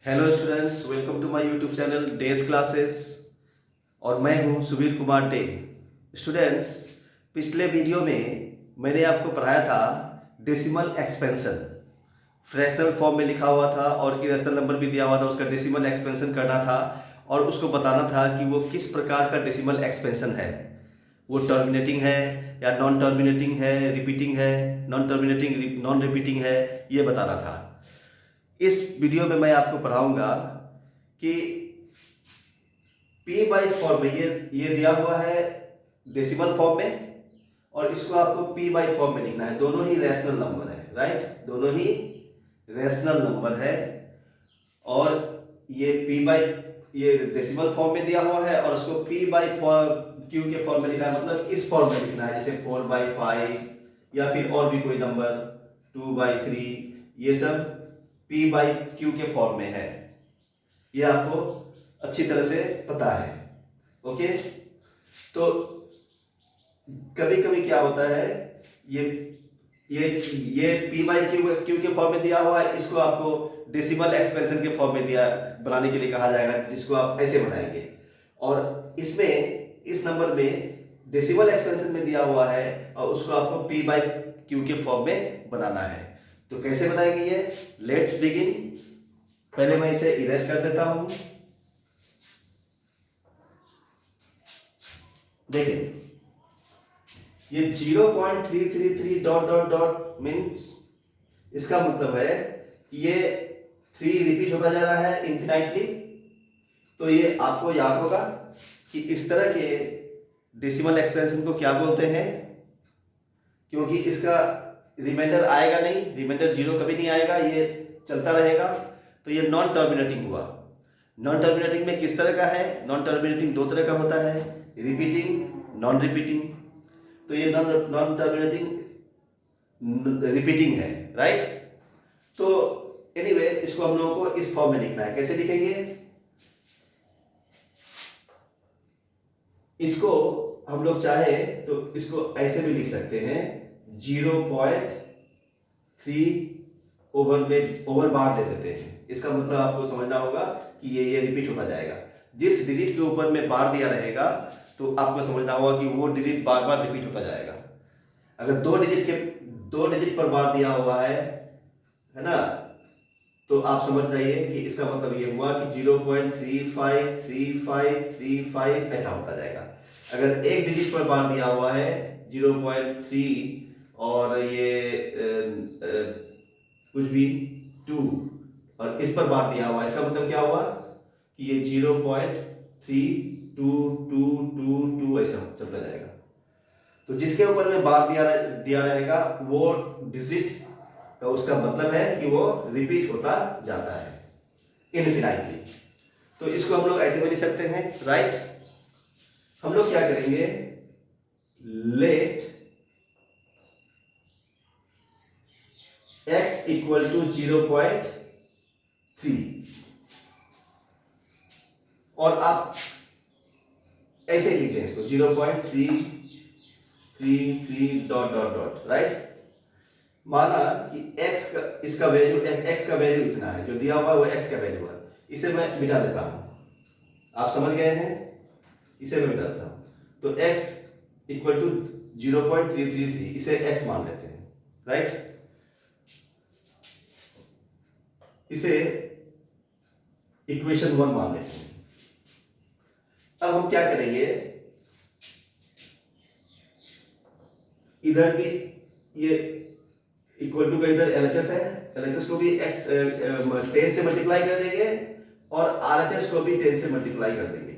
Hello students, welcome to my YouTube channel Dey's classes. और मैं हूं सुबीर कुमार डे। स्टूडेंट्स, पिछले वीडियो में मैंने आपको पढ़ाया था डेसिमल एक्सपेंशन। फ्रैक्शनल फॉर्म में लिखा हुआ था और इरेशनल नंबर भी दिया हुआ था, उसका डेसिमल एक्सपेंशन करना था और उसको बताना था कि वो किस प्रकार का डेसिमल एक्सपेंशन है। वो टर्मिनेटिंग है या नॉन टर्मिनेटिंग है, रिपीटिंग है, नॉन टर्मिनेटिंग नॉन रिपीटिंग है, ये बताना था। इस वीडियो में मैं आपको पढ़ाऊंगा कि पी बाई फॉर्म में ये दिया हुआ है डेसिमल फॉर्म में, और इसको आपको पी बाई फॉर्म में लिखना है। दोनों ही रैशनल नंबर है, राइट? दोनों ही रैशनल नंबर है। और ये पी बाई ये डेसिमल फॉर्म में दिया हुआ है और उसको पी बाई क्यू के फॉर्म में लिखना है, मतलब इस फॉर्म में लिखना है, जैसे 4/5 या फिर और भी कोई नंबर 2/3, ये सब पी बाई क्यू के फॉर्म में है। ये आपको अच्छी तरह से पता है। ओके, तो कभी कभी क्या होता है, ये ये पी बाई क्यू के फॉर्म में दिया हुआ है, इसको आपको डेसिमल एक्सपेंशन के फॉर्म में दिया बनाने के लिए कहा जाएगा, जिसको आप ऐसे बनाएंगे। और इसमें इस नंबर में डेसिमल एक्सपेंशन में दिया हुआ है और उसको आपको पी बाई क्यू के फॉर्म में बनाना है। तो कैसे बनाएंगे ये? Let's begin. पहले मैं इसे इरेज कर देता हूं। देखिए, ये 0.333 डॉट डॉट डॉट मीन्स, इसका मतलब है कि ये 3 रिपीट होता जा रहा है इंफिनाइटली। तो ये आपको याद होगा कि इस तरह के डेसिमल एक्सपेंशन को क्या बोलते हैं, क्योंकि इसका रिमाइंडर आएगा नहीं, रिमाइंडर जीरो कभी नहीं आएगा, ये चलता रहेगा। तो ये नॉन टर्मिनेटिंग हुआ। नॉन टर्मिनेटिंग में किस तरह का है? नॉन टर्मिनेटिंग दो तरह का होता है, रिपीटिंग, नॉन रिपीटिंग। तो ये नॉन टर्मिनेटिंग रिपीटिंग है, राइट? तो एनीवे, इसको हम लोगों को इस फॉर्म में लिखना है। कैसे लिखेंगे इसको? हम लोग चाहे तो इसको ऐसे भी लिख सकते हैं, 0.3 ओवर बार दे देते हैं। इसका मतलब आपको समझना होगा कि ये रिपीट होता जाएगा। जिस डिजिट के ऊपर में बार दिया रहेगा तो आपको समझना होगा कि वो डिजिट बार बार रिपीट होता जाएगा। अगर दो डिजिट पर बार दिया हुआ है ना, तो आप समझ जाइए कि इसका मतलब ये हुआ कि 0.353535 ऐसा होता जाएगा। अगर एक डिजिट पर बार दिया हुआ है 0.3 और ये कुछ भी 2 और इस पर बार दिया हुआ है, इसका मतलब क्या हुआ कि ये 0.322222 ऐसा चलता जाएगा। तो जिसके ऊपर में बार दिया रहेगा वो डिजिट, तो उसका मतलब है कि वो रिपीट होता जाता है इनफिनाइटली। तो इसको हम लोग ऐसे भी लिख सकते हैं, राइट? हम लोग क्या करेंगे, लेट x इक्वल टू 0.3, और आप ऐसे लिख दें इसको 0.333 डॉट डॉट डॉट, राइट? माना कि x का इसका वैल्यू x का वैल्यू इतना है, जो दिया हुआ है वो x का वैल्यू है। इसे मैं मिटा देता हूं, आप समझ गए हैं? इसे मैं मिटा देता हूं। तो x इक्वल टू 0.333, इसे x मान लेते हैं, राइट? इसे इक्वेशन 1 मान लेते हैं। अब हम क्या करेंगे, इधर भी ये इक्वल टू का इधर LHS है, LHS को भी x 10 से मल्टीप्लाई कर देंगे और RHS को भी 10 से मल्टीप्लाई कर देंगे,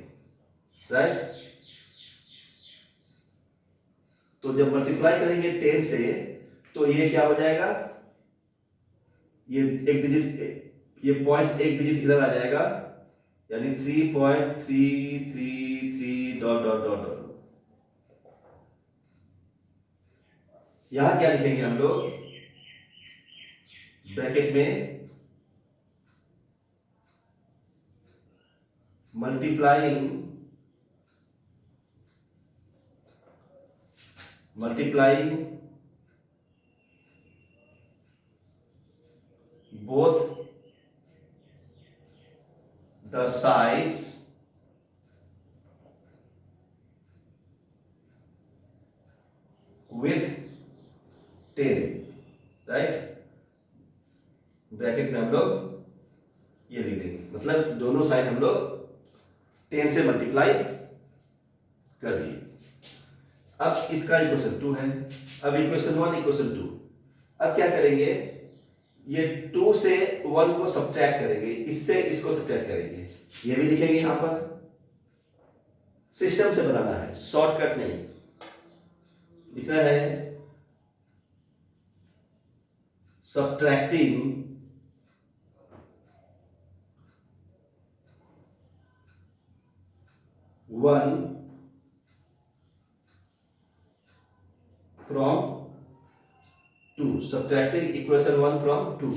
राइट? तो जब मल्टीप्लाई करेंगे 10 से, तो ये क्या हो जाएगा, ये एक डिजिट, ये पॉइंट एक डिजिट इधर आ जाएगा, यानी 3.333 डॉट डॉट डॉट डॉट। यहां क्या लिखेंगे हम लोग, ब्रैकेट में multiplying both the sides with 10, right. Bracket में हम लोग ये लिख देंगे, मतलब दोनों साइड हम लोग 10 से मल्टीप्लाई कर दिए। अब इसका इक्वेशन 2 है, अब इक्वेशन 1 इक्वेशन 2। अब क्या करेंगे, ये 2 से 1 को सब्ट्रैक्ट करेंगे, इससे इसको सब्ट्रैक्ट करेंगे, ये भी लिखेंगे यहां पर। सिस्टम से बनाना है, शॉर्टकट नहीं। लिखना है subtracting 1 from 2, subtracting equation 1 from 2।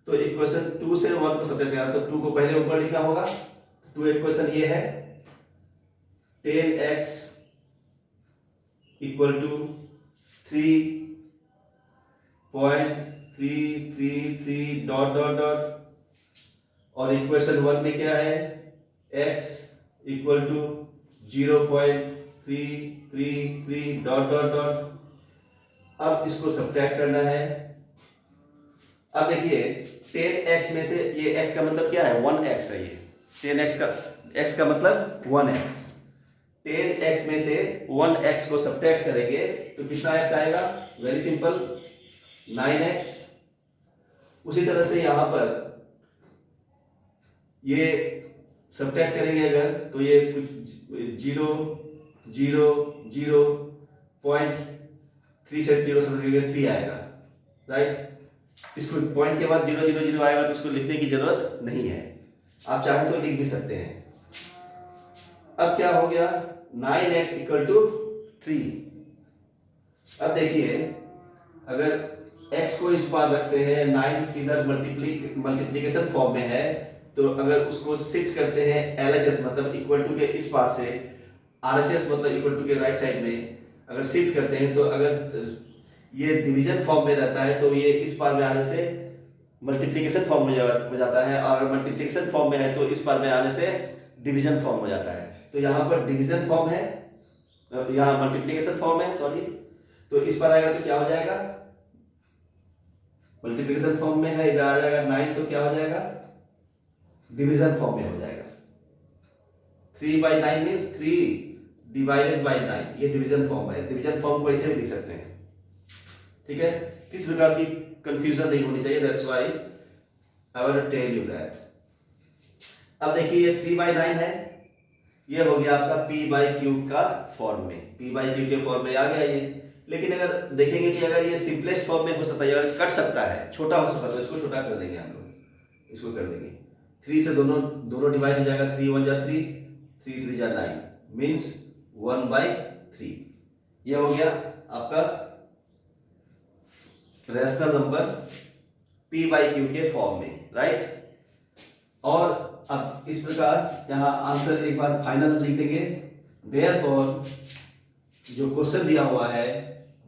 तो इक्वेशन 2 से 1 को सब्ट्रैक्ट करना, तो 2 को पहले ऊपर लिखना होगा। 2 इक्वेशन ये है 10x equal to 3.333 dot dot dot, और इक्वेशन 1 में क्या है, x equal to 0.333 dot dot dot. अब इसको सब्ट्रैक्ट करना है। अब देखिए 10x में से ये x का मतलब क्या है, 1x है। ये 10x का x का मतलब 1x। 10x में से 1x को सब्ट्रैक्ट करेंगे तो कितना x आएगा, वेरी सिंपल 9x। उसी तरह से यहां पर ये सब्ट्रैक्ट करेंगे अगर, तो ये कुछ 0.3 से 0 से 3 आएगा, राइट। इसको पॉइंट के बाद 0 आएगा तो उसको लिखने की जरूरत नहीं है, आप चाहें तो लिख भी सकते हैं। अब क्या हो गया, 9x इक्वल टू 3। अब देखिए अगर x को इस पार रखते हैं, 9 इधर मल्टीप्लिकेशन फॉर्म में है, तो अगर उसको शिफ्ट करते हैं LHS मतलब इक्वल टू के इस पार से, RHS मतलब इक्वल टू के राइट साइड में अगर शिफ्ट करते हैं, तो अगर ये डिवीजन फॉर्म में रहता है तो ये इस पार में आने से मल्टीप्लिकेशन फॉर्म में जाता है, और मल्टीप्लिकेशन फॉर्म में है तो इस पार में आने से डिवीजन फॉर्म हो जाता है। तो यहाँ पर डिवीजन फॉर्म है, यहाँ मल्टीप्लिकेशन फॉर्म है, सॉरी, तो इस पर आएगा तो क्या हो जाएगा, मल्टीप्लिकेशन फॉर्म में है, इधर आ जाएगा 9 तो क्या हो जाएगा, डिवीजन फॉर्म में हो जाएगा। 3/9 मींस 3 डिवाइडेड बाय 9, ये डिवीजन फॉर्म है। डिवीजन फॉर्म को ऐसे भी लिख सकते हैं, ठीक है। किस प्रकार की कंफ्यूजन नहीं होनी चाहिए, that's why I will tell you that. अब देखिए ये 3/9 है, ये हो गया आपका p/q का फॉर्म में, p/q के फॉर्म में आ गया ये। लेकिन अगर देखेंगे कि अगर ये सिंपलेस्ट फॉर्म में हो सकता है, अगर कट सकता है, छोटा हो सकता है, तो इसको छोटा कर देंगे हम लोग, इसको कर देंगे 3 से दोनों डिवाइड हो जाएगा, 3 1 जा 3, 3 3 जा 9 मींस 1/3। ये हो गया आपका रैशनल नंबर p/q के फॉर्म में, राइट। और अब इस प्रकार यहां आंसर एक बार फाइनल लिख देंगे। देयरफॉर जो क्वेश्चन दिया हुआ है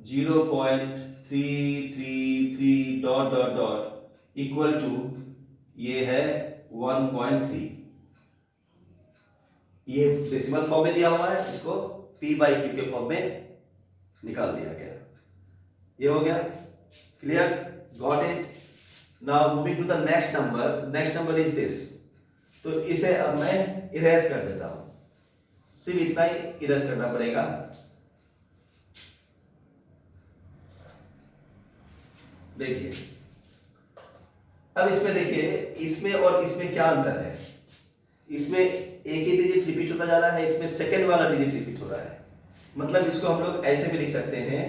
0.333 dot dot dot equal to ये है 1.3। ये डेसिमल फॉर्म में दिया हुआ है, इसको p/q के फॉर्म में निकाल दिया गया। ये हो गया clear, got it. Now moving to the next number. Next number is this. तो इसे अब मैं इरेज कर देता हूं, सिर्फ इतना ही इरेज करना पड़ेगा। देखिए अब इसमें देखिए, इसमें और इसमें क्या अंतर है। इसमें एक ही डिजिट रिपीट होता जा रहा है, इसमें सेकंड वाला डिजिट रिपीट हो रहा है। मतलब इसको हम लोग ऐसे भी लिख सकते हैं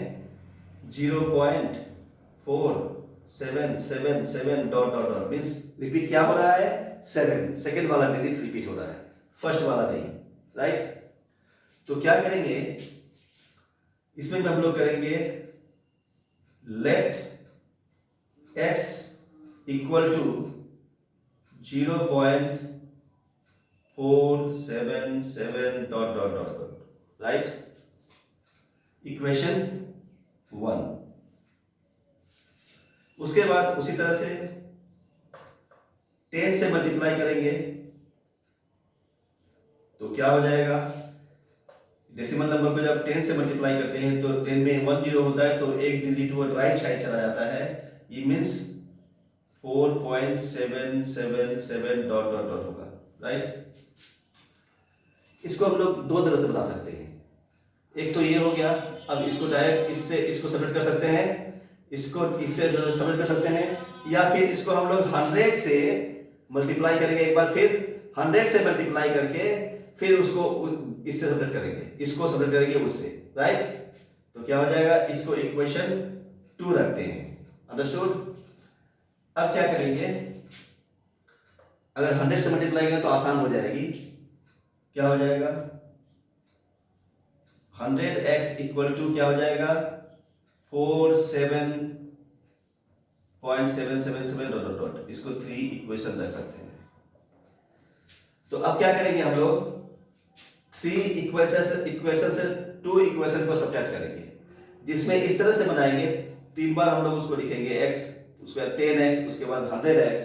0.4777 dot dot dot means repeat क्या हो रहा है, 7, सेकंड वाला डिजिट रिपीट हो रहा है, फर्स्ट वाला नहीं, राइट। तो क्या करेंगे इसमें हम लोग करेंगे let x equal to 0.477 dot dot dot dot, right. Equation 1। उसके बाद उसी तरह से 10 से मल्टीप्लाई करेंगे तो क्या हो जाएगा, डेसिमल नंबर को जब 10 से मल्टीप्लाई करते हैं तो 10 में 1 0 होता है, तो एक डिजिट वो राइट साइड चला जाता है, ये मीन्स 4.777 डॉट डॉट डॉट होगा, राइट। इसको हम लोग दो तरह से बना सकते हैं, एक तो ये हो गया, अब इसको डायरेक्ट इससे इसको सबमिट कर सकते हैं, इसको इससे सबमिट कर सकते हैं, या फिर इसको हम लोग 100 से मल्टीप्लाई करेंगे एक बार, फिर 100 से मल्टीप्लाई करके फिर उसको इससे सबमिट करेंगे, इसको सबमिट करेंगे उससे, राइट। तो क्या हो जाएगा, इसको इक्वेशन 2 रखते हैं, अंडरस्टूड। अब क्या करेंगे, अगर 100 से मल्टीप्लाई करें तो आसान हो जाएगी, क्या हो जाएगा 100x इक्वल टू क्या हो जाएगा 47.777 डॉट डॉट, इसको 3 इक्वेशन रख सकते हैं। तो अब क्या करेंगे हम लोग, 3 इक्वेशन से 2 इक्वेशन को सब्ट्रैक्ट करेंगे, जिसमें इस तरह से बनाएंगे, 3 बार हम लोग उसको लिखेंगे x, उसके बाद 10x, उसके बाद 100x।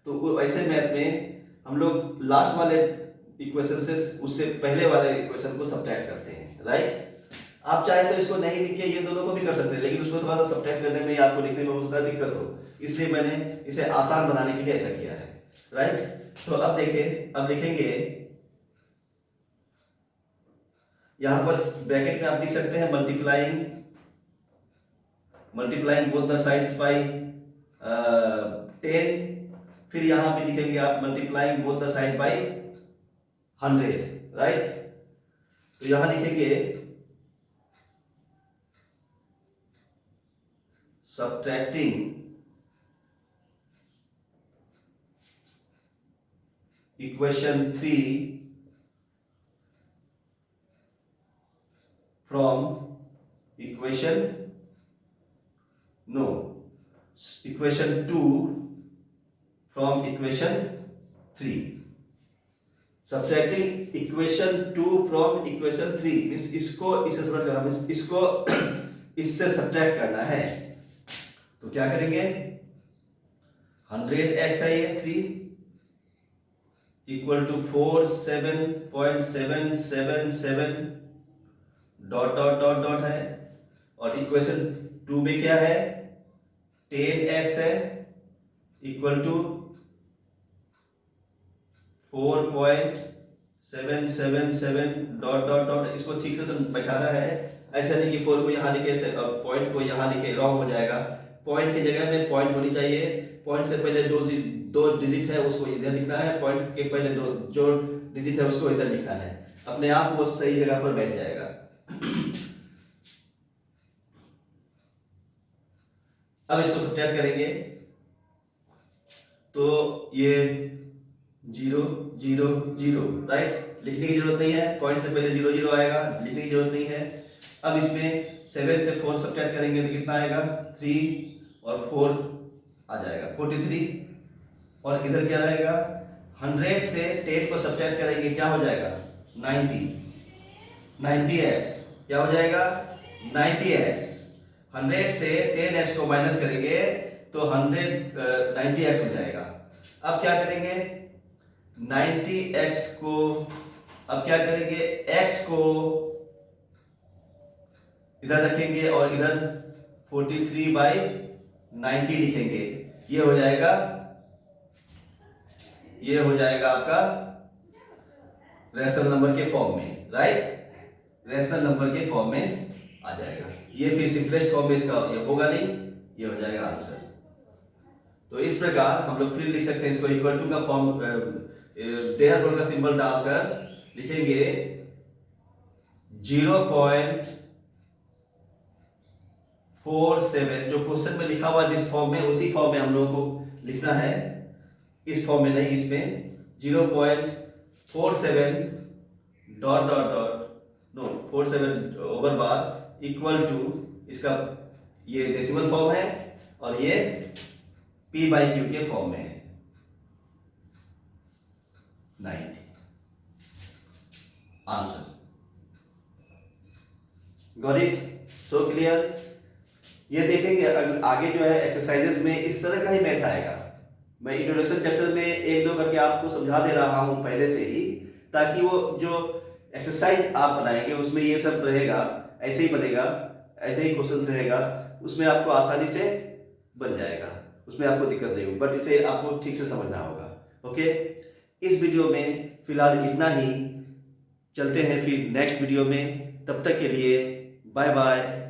तो ऐसे मैथ में हम लोग लास्ट वाले इक्वेशन से उससे पहले वाले इक्वेशन को सब्ट्रैक्ट करते हैं, राइट। आप चाहे तो इसको नहीं लिख के ये दोनों को भी कर सकते हैं, लेकिन उसमें थोड़ा सा सब्ट्रैक्ट करने में आपको लिखने में हो सकता है दिक्कत हो, इसलिए मैंने इसे आसान बनाने के लिए ऐसा किया है, राइट। तो अब देखें, अब लिखेंगे यहां पर ब्रैकेट में आप लिख सकते हैं multiplying both the sides by 10, फिर यहां पे लिखेंगे आप multiplying both the side by 100, right. तो यहां लिखेंगे subtracting equation 3 from equation 2 from equation 3। subtracting equation 2 from equation 3 means इसको इससे सब्ट्रैक्ट करना, मींस इसको इससे सब्ट्रैक्ट करना है। तो क्या करेंगे, 100x है ये 3 equal to 47.777 dot dot dot dot है, और इक्वेशन 2 में क्या है 10x है equal to 4.777 dot dot dot. इसको ठीक से बैठाना है, ऐसा नहीं कि 4 को यहाँ लिखे, पॉइंट को यहाँ लिखे, रॉन्ग हो जाएगा। पॉइंट की जगह में पॉइंट होनी चाहिए, पॉइंट से पहले दो डिजिट है उसको इधर लिखना है, पॉइंट के पहले जो डिजिट है उसको इधर लिखना है, अपने आप वो सही जगह पर बैठ जाएगा। अब इसको सब्ट्रैक्ट करेंगे तो ये 0 0 0, राइट। लिखने की जरूरत नहीं है, पॉइंट से पहले 0 0 आएगा, लिखने की जरूरत नहीं है। अब इसमें 7 से 4 सब्ट्रैक्ट करेंगे तो कितना आएगा 3 और 4 आ जाएगा 43, और इधर क्या रहेगा 100 से 10 को सब्ट्रैक्ट करेंगे क्या हो जाएगा 90x, क्या हो जाएगा 90x। 100 से 10x को माइनस करेंगे तो 90x हो जाएगा। अब क्या करेंगे 90x को, अब क्या करेंगे x को इधर रखेंगे और इधर 43/90 लिखेंगे, ये हो जाएगा आपका रैशनल नंबर के फॉर्म में, राइट। रैशनल नंबर के फॉर्म में आ जाएगा, ये फिर सिंपलेस्ट फॉर्म में इसका ये होगा नहीं, ये हो जाएगा आंसर। तो इस प्रकार हम लोग फिर लिख सकते हैं, इसको इक्वल टू का फॉर्म देयरफॉर का सिंबल डालकर लिखेंगे 0.47, जो क्वेश्चन में लिखा हुआ जिस फॉर्म में, उसी फॉर्म में हम लोगों को लिखना है, इस फॉर्म में नहीं, इसमें 0.47 dot dot dot 47 over bar equal to, इसका ये डेसिमल फॉर्म है और ये p/q के फॉर्म में है 90 answer. Got it? So clear? ये देखेंगे अगर आगे जो है एक्सरसाइजेस में इस तरह का ही मैथ आएगा। मैं इंट्रोडक्शन चैप्टर में 1-2 करके आपको समझा दे रहा हूं पहले से ही, ताकि वो जो एक्सरसाइज आप बनाएंगे उसमें ये सब रहेगा, ऐसे ही बनेगा, ऐसे ही क्वेश्चन रहेगा, उसमें आपको आसानी से बन जाएगा, उसमें आपको दिक्कत नहीं होगी। बट इसे आपको ठीक से समझना होगा। ओके, इस वीडियो में फिलहाल इतना ही, चलते हैं फिर नेक्स्ट वीडियो में। तब तक के लिए बाय बाय।